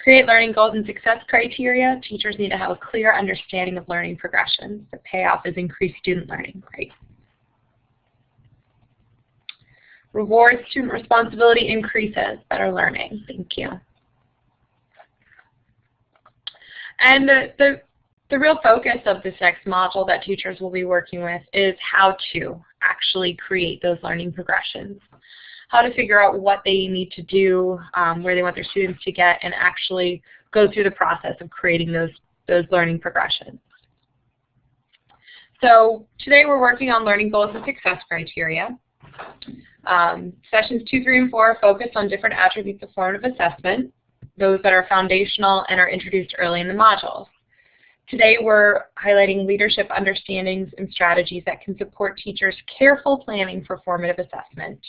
create learning goals and success criteria, teachers need to have a clear understanding of learning progressions. The payoff is increased student learning. Great. Reward student responsibility increases better learning. Thank you. And the real focus of this next module that teachers will be working with is how to actually create those learning progressions. How to figure out what they need to do, where they want their students to get, and actually go through the process of creating those learning progressions. So today we're working on learning goals and success criteria. Sessions 2, 3, and 4 focus on different attributes of formative assessment, those that are foundational and are introduced early in the modules. Today we're highlighting leadership understandings and strategies that can support teachers' careful planning for formative assessment,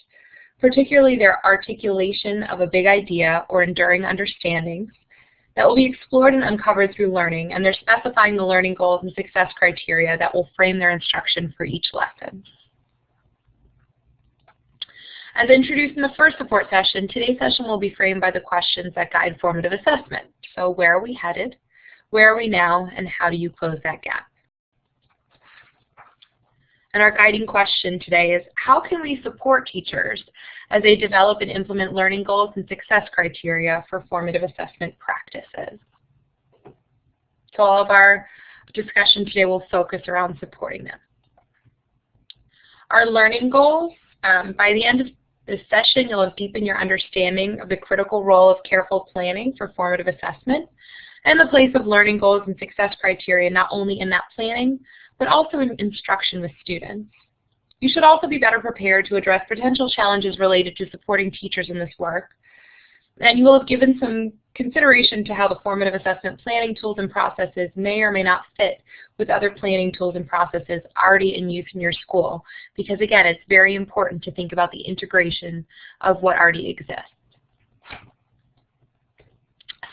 particularly their articulation of a big idea or enduring understandings that will be explored and uncovered through learning, and they're specifying the learning goals and success criteria that will frame their instruction for each lesson. As introduced in the first support session, today's session will be framed by the questions that guide formative assessment. So where are we headed? Where are we now? And how do you close that gap? And our guiding question today is, how can we support teachers as they develop and implement learning goals and success criteria for formative assessment practices? So all of our discussion today will focus around supporting them. Our learning goals, by the end of this session, you'll have deepened your understanding of the critical role of careful planning for formative assessment and the place of learning goals and success criteria not only in that planning, but also in instruction with students. You should also be better prepared to address potential challenges related to supporting teachers in this work. And you will have given some consideration to how the formative assessment planning tools and processes may or may not fit with other planning tools and processes already in use in your school. Because again, it's very important to think about the integration of what already exists.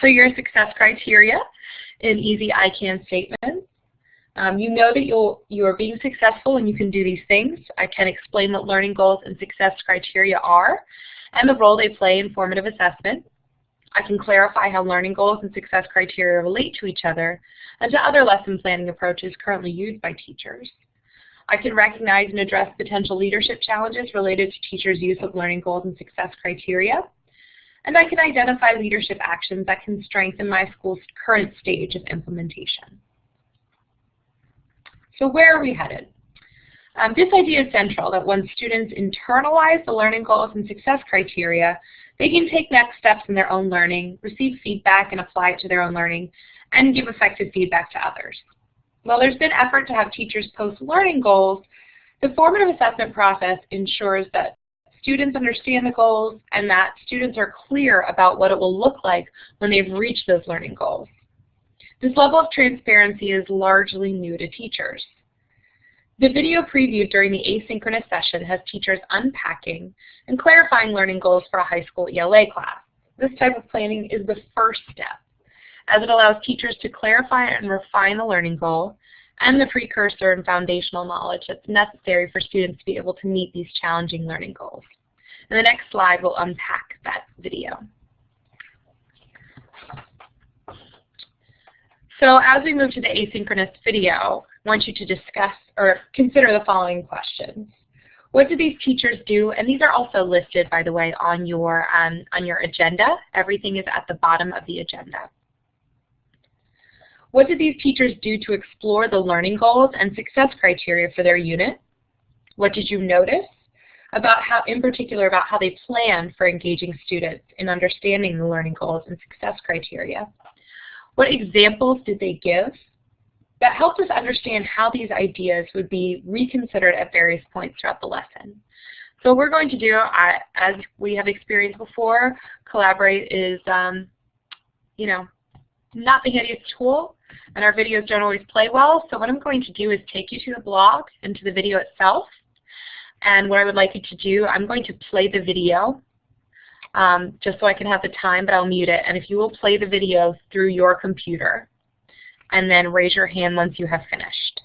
So your success criteria in easy I can statements. You know that you are being successful and you can do these things. I can explain what learning goals and success criteria are and the role they play in formative assessment. I can clarify how learning goals and success criteria relate to each other and to other lesson planning approaches currently used by teachers. I can recognize and address potential leadership challenges related to teachers' use of learning goals and success criteria. And I can identify leadership actions that can strengthen my school's current stage of implementation. So where are we headed? This idea is central, that when students internalize the learning goals and success criteria, they can take next steps in their own learning, receive feedback and apply it to their own learning, and give effective feedback to others. While there's been effort to have teachers post learning goals, the formative assessment process ensures that students understand the goals and that students are clear about what it will look like when they've reached those learning goals. This level of transparency is largely new to teachers. The video previewed during the asynchronous session has teachers unpacking and clarifying learning goals for a high school ELA class. This type of planning is the first step, as it allows teachers to clarify and refine the learning goal and the precursor and foundational knowledge that's necessary for students to be able to meet these challenging learning goals. And the next slide will unpack that video. So as we move to the asynchronous video, I want you to discuss or consider the following questions. What do these teachers do? And these are also listed, by the way, on your agenda. Everything is at the bottom of the agenda. What did these teachers do to explore the learning goals and success criteria for their unit? What did you notice about how, in particular, about how they plan for engaging students in understanding the learning goals and success criteria? What examples did they give that helped us understand how these ideas would be reconsidered at various points throughout the lesson? So what we're going to do, as we have experienced before, Collaborate is, you know, not the handiest tool, and our videos don't always play well. So what I'm going to do is take you to the blog and to the video itself. And what I would like you to do, I'm going to play the video just so I can have the time, but I'll mute it. And if you will play the video through your computer, and then raise your hand once you have finished.